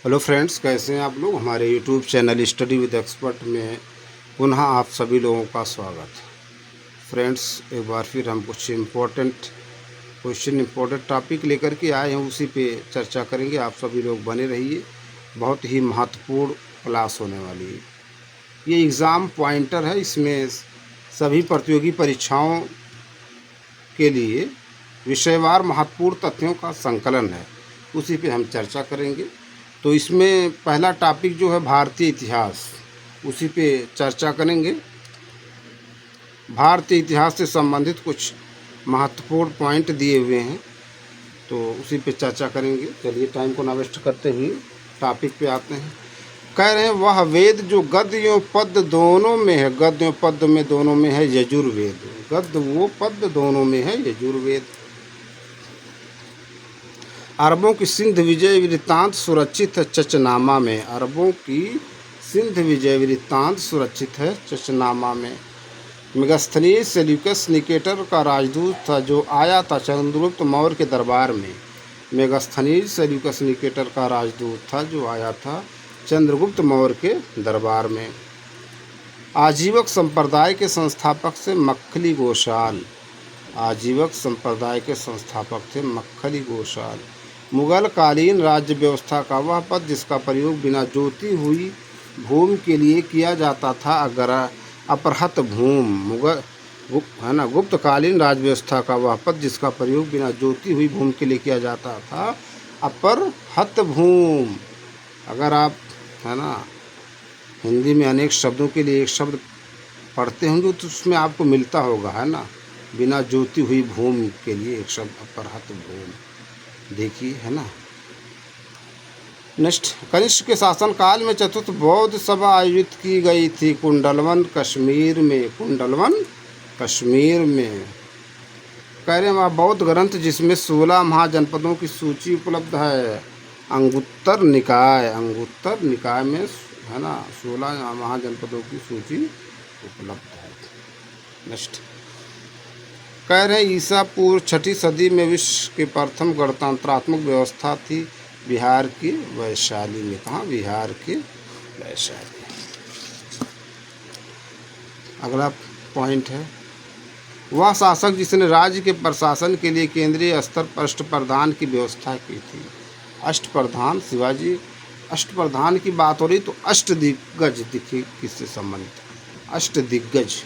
Hello friends, कैसे हैं आप लोग। हमारे YouTube channel study with expert में पुनः आप सभी लोगों का स्वागत है। फ्रेंड्स, एक बार फिर हम कुछ इम्पोर्टेंट टॉपिक लेकर के आए हैं, उसी पे चर्चा करेंगे। आप सभी लोग बने रहिए, बहुत ही महत्वपूर्ण क्लास होने वाली है। ये एग्ज़ाम पॉइंटर है, इसमें सभी प्रतियोगी परीक्षाओं के लिए विषयवार महत्वपूर्ण तथ्यों का संकलन है, उसी पे हम चर्चा करेंगे। तो इसमें पहला टॉपिक जो है भारतीय इतिहास, उसी पे चर्चा करेंगे। भारतीय इतिहास से संबंधित कुछ महत्वपूर्ण पॉइंट दिए हुए हैं, तो उसी पे चर्चा करेंगे। चलिए टाइम को ना वेस्ट करते हुए टॉपिक पे आते हैं। कह रहे हैं वह वेद जो गद्य एवं पद्य दोनों में है, गद्य एवं पद्य में दोनों में है यजुर्वेद। गद्य वो पद्य दोनों में है यजुर्वेद। अरबों की सिंध विजय वृत्तांत सुरक्षित है चचनामा में। अरबों की सिंध विजय वृत्तांत सुरक्षित है चचनामा में। मेगास्थनीज सेल्यूकस निकेटर का राजदूत था जो आया था चंद्रगुप्त मौर्य के दरबार में। मेगास्थनीज सेल्यूकस निकेटर का राजदूत था जो आया था चंद्रगुप्त मौर्य के दरबार में। आजीवक संप्रदाय के संस्थापक थे मक्खली गोशाल। आजीवक संप्रदाय के संस्थापक थे मक्खली गोशाल। मुगल कालीन राज्य व्यवस्था का वह पद जिसका प्रयोग बिना जोती हुई भूमि के लिए किया जाता था अगर अपरहत भूमि। गुप्त कालीन राज्य व्यवस्था का वह पद जिसका प्रयोग बिना जोती हुई भूमि के लिए किया जाता था अपरहत भूमि। अगर आप हिंदी में अनेक शब्दों के लिए एक शब्द पढ़ते होंगे तो उसमें आपको मिलता होगा, बिना जोती हुई भूमि के लिए एक शब्द अपरहत भूमि। देखिए, नेक्स्ट, कनिष्क के शासनकाल में चतुर्थ बौद्ध सभा आयोजित की गई थी कुंडलवन कश्मीर में। कुंडलवन कश्मीर में। कह रहे हैं वह बौद्ध ग्रंथ जिसमें 16 महाजनपदों की सूची उपलब्ध है। अंगुत्तर निकाय में 16 महाजनपदों की सूची उपलब्ध है। नेक्स्ट, कह रहे हैं ईसा पूर्व 6ठी सदी में विश्व की प्रथम गणतंत्रात्मक व्यवस्था थी बिहार की वैशाली में। कहाँ? बिहार के वैशाली। अगला पॉइंट है वह शासक जिसने राज्य के प्रशासन के लिए केंद्रीय स्तर पर अष्टप्रधान की व्यवस्था की थी। अष्टप्रधान, शिवाजी अष्टप्रधान की बात हो रही तो अष्टदिग्गज देखिए किससे संबंधित। अष्टदिग्गज।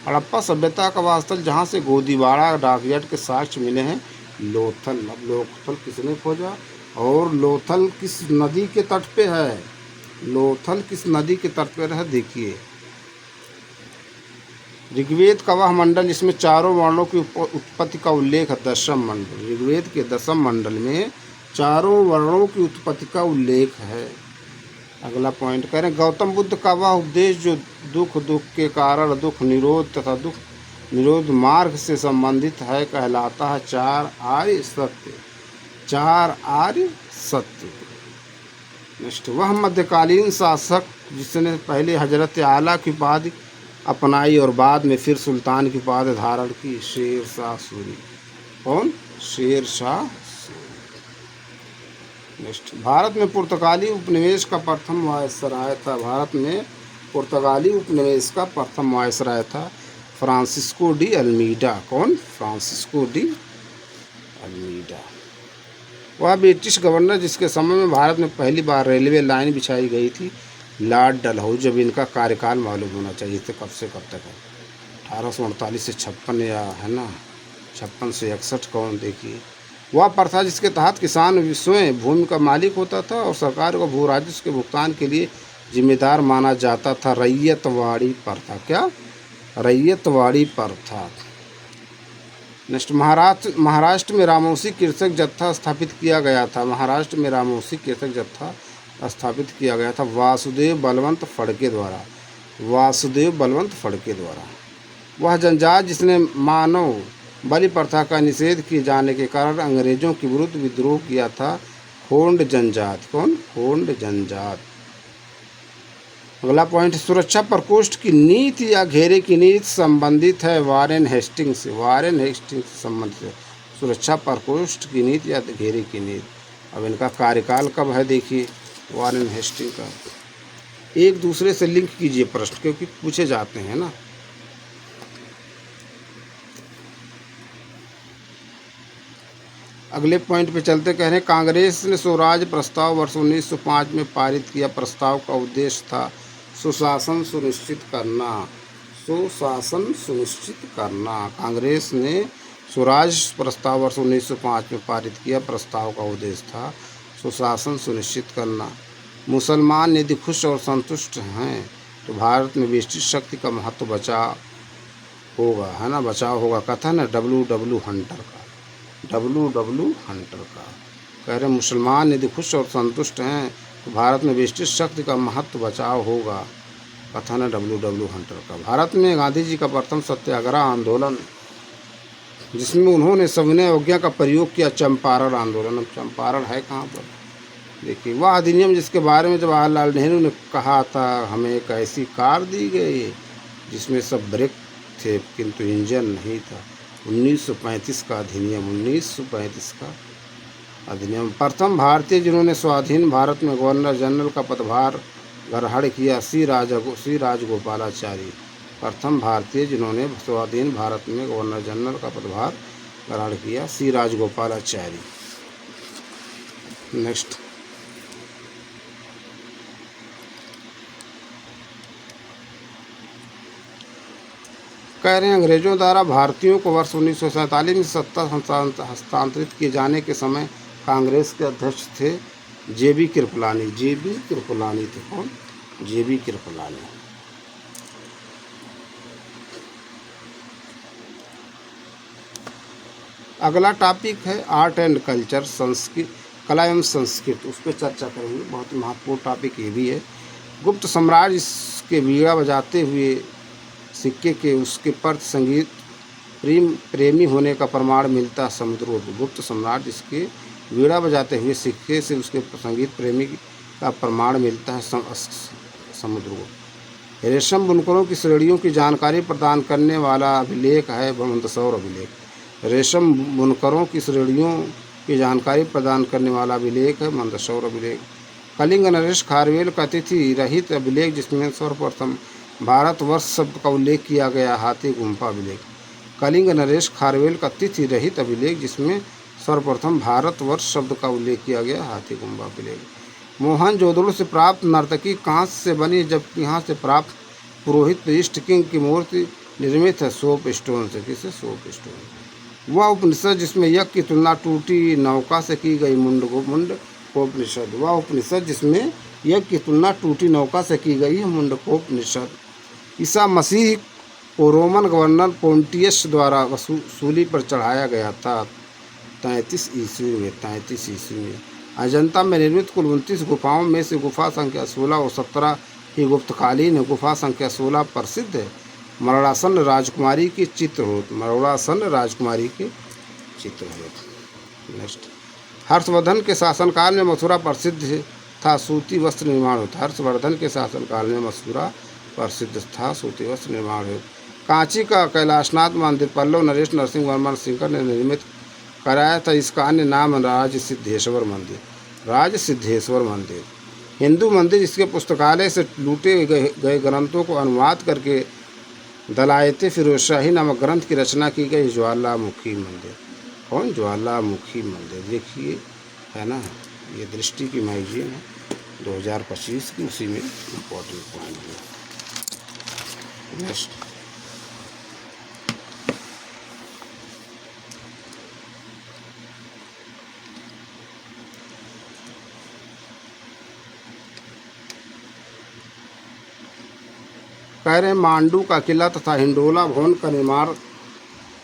हड़प्पा सभ्यता का वास्तव जहाँ से गोदीवाड़ा डाकघाट के साक्ष्य मिले हैं लोथल। अब लोथल किसने खोजा और लोथल किस नदी के तट पे है? लोथल किस नदी के तट पे है? देखिए, ऋग्वेद का वह मंडल जिसमें चारों वर्णों की उत्पत्ति का उल्लेख है, दशम मंडल। ऋग्वेद के दशम मंडल में चारों वर्णों की उत्पत्ति का उल्लेख है। अगला पॉइंट कह रहे हैं गौतम बुद्ध का वह उपदेश जो दुख के कारण दुख निरोध तथा दुख निरोध मार्ग से संबंधित है कहलाता है चार आर्य सत्य। चार आर्य सत्य। नेक्स्ट, वह मध्यकालीन शासक जिसने पहले हजरत आला की उपाधि अपनाई और बाद में फिर सुल्तान की उपाधि धारण की, शेर शाह सूरी। कौन? शेर शाह। नेक्स्ट, भारत में पुर्तगाली उपनिवेश का प्रथम वायसराय था। भारत में पुर्तगाली उपनिवेश का प्रथम वायसराय था फ्रांसिस्को डी अल्मीडा। कौन? Francisco de Almeida. वह ब्रिटिश गवर्नर जिसके समय में भारत में पहली बार रेलवे लाइन बिछाई गई थी लॉर्ड डलहौजी। जब इनका कार्यकाल मालूम होना चाहिए तो कब से कब तक है? 1848 से 56 या 56 से 61। कौन? देखिए, वह प्रथा जिसके तहत किसान स्वयं भूमि का मालिक होता था और सरकार को भू राजस्व के भुगतान के लिए जिम्मेदार माना जाता था, रैयतवाड़ी प्रथा। क्या? रैयतवाड़ी प्रथा। नेक्स्ट, महाराष्ट्र में रामोसी कृषक जत्था स्थापित किया गया था। महाराष्ट्र में रामोसी कृषक जत्था स्थापित किया गया था वासुदेव बलवंत फड़के द्वारा। वासुदेव बलवंत फड़के द्वारा। वह जनजात जिसने मानव बलि प्रथा का निषेध किए जाने के कारण अंग्रेजों के विरुद्ध विद्रोह किया था, होंड जनजात। कौन? होंड जनजात। अगला पॉइंट, सुरक्षा प्रकोष्ठ की नीति या घेरे की नीति संबंधित है वारेन हेस्टिंग्स से। वारेन हेस्टिंग्स से संबंधित है सुरक्षा प्रकोष्ठ की नीति या घेरे की नीति। अब इनका कार्यकाल कब है? देखिए, वारेन हेस्टिंग का। एक दूसरे से लिंक कीजिए प्रश्न, क्योंकि पूछे जाते हैं ना। अगले पॉइंट पे चलते, कह रहे हैं कांग्रेस ने स्वराज प्रस्ताव वर्ष 1905 में पारित किया। प्रस्ताव का उद्देश्य था सुशासन सुनिश्चित करना। सुशासन सुनिश्चित करना। कांग्रेस ने स्वराज प्रस्ताव वर्ष 1905 में पारित किया। प्रस्ताव का उद्देश्य था सुशासन सुनिश्चित करना। मुसलमान यदि खुश और संतुष्ट हैं तो भारत में ब्रिटिश शक्ति का महत्व बचाव होगा, है ना, बचाव होगा। कथन है W.W. हंटर का। W.W. हंटर का कह रहे मुसलमान यदि खुश और संतुष्ट हैं तो भारत में ब्रिटिश शक्ति का महत्व बचाव होगा। कथन है W.W. हंटर का। भारत में गांधी जी का प्रथम सत्याग्रह आंदोलन, जिसमें उन्होंने सविनय अवज्ञा का प्रयोग किया, चंपारण आंदोलन। अब चंपारण है कहाँ पर, देखिए। वह अधिनियम जिसके बारे में जवाहरलाल नेहरू ने कहा था, हमें एक ऐसी कार दी गई जिसमें सब ब्रेक थे किंतु इंजन नहीं था। 1935 का अधिनियम, 1935 का अधिनियम। प्रथम भारतीय जिन्होंने स्वाधीन भारत में गवर्नर जनरल का पदभार ग्रहण किया, सी राजगोपालाचारी। प्रथम भारतीय जिन्होंने स्वाधीन भारत में गवर्नर जनरल का पदभार ग्रहण किया, सी राजगोपालाचारी। नेक्स्ट, कह रहे हैं अंग्रेजों द्वारा भारतीयों को वर्ष 1947 में सत्ता हस्तांतरित किए जाने के समय कांग्रेस के अध्यक्ष थे JB कृपलानी। JB कृपलानी थे। कौन? JB कृपलानी। अगला टॉपिक है आर्ट एंड कल्चर, संस्कृत, कला एवं संस्कृत। उस पर चर्चा करेंगे। बहुत ही महत्वपूर्ण टॉपिक ये भी है। गुप्त साम्राज्य इसके वीणा बजाते हुए सिक्के के उसके पर संगीत प्रेमी होने का प्रमाण मिलता है समुद्रगुप्त। गुप्त साम्राज्य इसके वीणा बजाते हुए सिक्के से उसके संगीत प्रेमी का प्रमाण मिलता है समुद्रगुप्त। रेशम बुनकरों की श्रेणियों की जानकारी प्रदान करने वाला अभिलेख है मंदसौर अभिलेख। रेशम बुनकरों की श्रेणियों की जानकारी प्रदान करने वाला अभिलेख है मंदसौर अभिलेख। कलिंग नरेश खारवेल का तिथि रहित अभिलेख, जिसमें सर्वप्रथम भारतवर्ष शब्द का उल्लेख किया गया, हाथी गुम्फा अभिलेख। कलिंग नरेश खारवेल का तिथि रहित अभिलेख, जिसमें सर्वप्रथम भारतवर्ष शब्द का उल्लेख किया गया, हाथी गुम्फा अभिलेख। मोहनजोदड़ो से प्राप्त नर्तकी कांस्य से बनी, जबकि यहाँ से प्राप्त पुरोहित ईस्ट किंग की मूर्ति निर्मित है सोप स्टोन से। किसे? Soap stone. वह उपनिषद जिसमें यज्ञ की तुलना टूटी नौका से की गई, मुंडकोपनिषद। वह उपनिषद जिसमें यज्ञ की तुलना टूटी नौका से की गई है, मुंडकोपनिषद। ईसा मसीह को रोमन गवर्नर पोंटियस द्वारा सूली पर चढ़ाया गया था 33 ईस्वी में। 33 ईस्वी में। अजंता में निर्मित कुल 29 गुफाओं में से गुफा संख्या 16 और 17 ही गुप्तकालीन है। गुफा संख्या 16 प्रसिद्ध है मरणासन राजकुमारी के चित्र हो। मरणासन राजकुमारी के चित्र हो। नेक्स्ट, हर्षवर्धन के शासनकाल में मथुरा प्रसिद्ध था सूती वस्त्र निर्माण होता। हर्षवर्धन के शासनकाल में मथुरा प्रसिद्ध था सूती वस्त्र निर्माण हेतु। कांची का कैलाशनाथ मंदिर पल्लव नरेश नरसिंह वर्मा सिंकर ने निर्मित कराया था। इसका अन्य नाम राजसिद्धेश्वर मंदिर। राजसिद्धेश्वर मंदिर हिंदू मंदिर, इसके पुस्तकालय से लूटे गए ग्रंथों को अनुवाद करके दलायते फिरोजशाही नामक ग्रंथ की रचना की गई, ज्वालामुखी मंदिर। कौन? ज्वालामुखी मंदिर। देखिए, है ना, ये दृष्टि की मैगजीन है 2025 की, उसी में इम्पोर्टेंट पॉइंट है। नेक्स्ट, कह रहे हैं मांडू का किला तथा हिंडोला भवन का निर्माण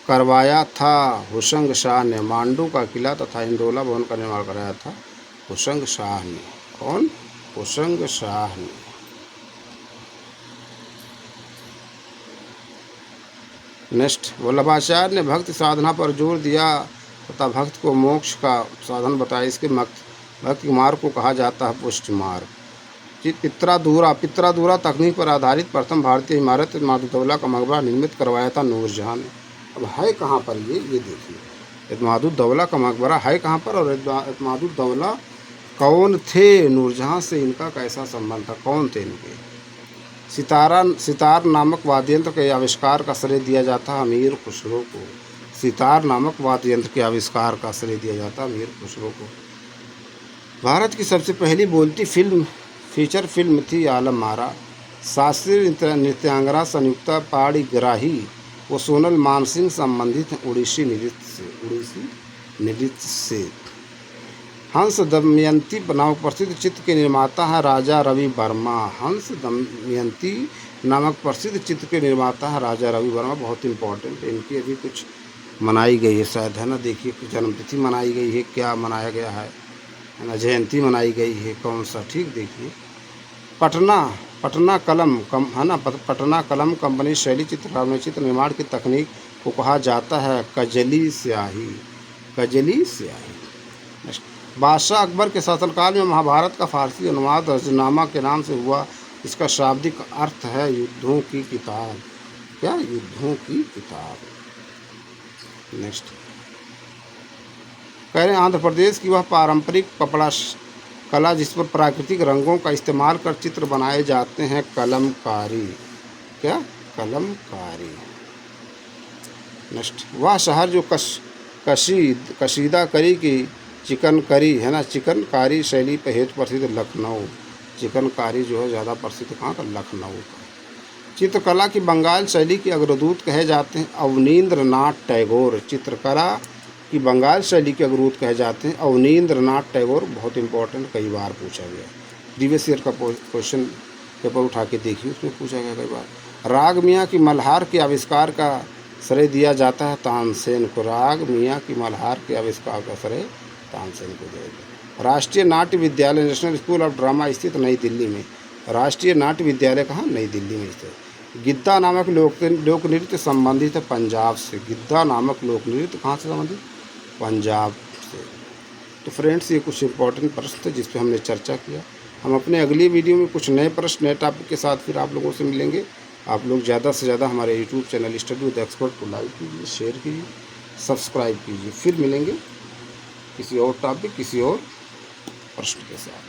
करवाया था हुशंग शाह ने। मांडू का किला तथा हिंडोला भवन का निर्माण कराया था हुशंग शाह ने। कौन? हुशंग शाह ने। नेक्स्ट, वल्लभाचार्य ने भक्ति साधना पर जोर दिया तथा भक्त को मोक्ष का साधन बताया। इसके भक्ति मार्ग को कहा जाता है पुष्टि मार्ग। पित्रादूरा तकनीक पर आधारित प्रथम भारतीय इमारत इत्मादुद्दौला का मकबरा निर्मित करवाया था नूरजहाँ ने। अब है कहाँ पर ये देखिए, इत्मादुद्दौला का मकबरा है कहाँ पर, और इत्मादुद्दौला कौन थे नूरजहां से, इनका कैसा संबंध था, कौन थे इनके? सितार नामक वाद्य यंत्र के आविष्कार का श्रेय दिया जाता अमीर खुसरो को। सितार नामक वाद्य यंत्र के आविष्कार का श्रेय दिया जाता अमीर खुसरो को। भारत की सबसे पहली बोलती फिल्म फीचर फिल्म थी आलम आरा। शास्त्रीय नृत्यांगना संयुक्ता पाणिग्राही व सोनल मानसिंह संबंधित हैं उड़ीसी नृत्य से। हंस दमयंती नामक प्रसिद्ध चित्र के निर्माता हैं राजा रवि वर्मा। हंस दमयंती नामक प्रसिद्ध चित्र के निर्माता हैं राजा रवि वर्मा। बहुत इंपॉर्टेंट है, इनकी अभी कुछ मनाई गई है शायद, है ना। देखिए जन्मतिथि मनाई गई है, क्या मनाया गया है ना, जयंती मनाई गई है, कौन सा, ठीक। देखिए पटना कलम है ना, पटना कलम कंपनी शैली चित्रकार में चित्र निर्माण की तकनीक को कहा जाता है कजली स्याही। बादशाह अकबर के शासनकाल में महाभारत का फारसी अनुवाद रजनामा के नाम से हुआ। इसका शाब्दिक अर्थ है युद्धों की किताब। क्या? युद्धों की किताब। नेक्स्ट कह रहे हैं आंध्र प्रदेश की वह पारंपरिक कपड़ा कला जिस पर प्राकृतिक रंगों का इस्तेमाल कर चित्र बनाए जाते हैं कलमकारी। क्या? कलमकारी। नेक्स्ट वह शहर जो कशीदा करी की चिकन करी है ना, चिकनकारी शैली पर हेतु प्रसिद्ध लखनऊ। चिकनकारी जो है ज़्यादा प्रसिद्ध कहाँ का? लखनऊ का। चित्रकला की बंगाल शैली के अग्रदूत कहे जाते हैं अवनींद्रनाथ टैगोर। चित्रकला की बंगाल शैली के अग्रदूत कहे जाते हैं अवनींद्रनाथ टैगोर। बहुत इंपॉर्टेंट, कई बार पूछा गया, प्रीवियस ईयर का क्वेश्चन पेपर उठा के देखिए, उसमें पूछा गया कई बार। राग मियाँ की मल्हार के आविष्कार का श्रेय दिया जाता है तानसेन को। राग मियाँ की मल्हार के आविष्कार का श्रेय तानसेन को दिया। राष्ट्रीय नाट्य विद्यालय नेशनल स्कूल ऑफ ड्रामा स्थित नई दिल्ली में। राष्ट्रीय नाट्य विद्यालय कहाँ? नई दिल्ली में स्थित। गिद्दा नामक लोक नृत्य संबंधित है पंजाब से। गिद्दा नामक लोक नृत्य कहाँ से संबंधित? पंजाब से। तो फ्रेंड्स ये कुछ इंपॉर्टेंट प्रश्न थे जिस पर हमने चर्चा किया। हम अपने अगली वीडियो में कुछ नए प्रश्न नए टॉपिक के साथ फिर आप लोगों से मिलेंगे। आप लोग ज़्यादा से ज़्यादा हमारे YouTube channel study with expert को लाइक कीजिए, शेयर कीजिए, सब्सक्राइब कीजिए। फिर मिलेंगे किसी और टॉपिक किसी और प्रश्न के साथ।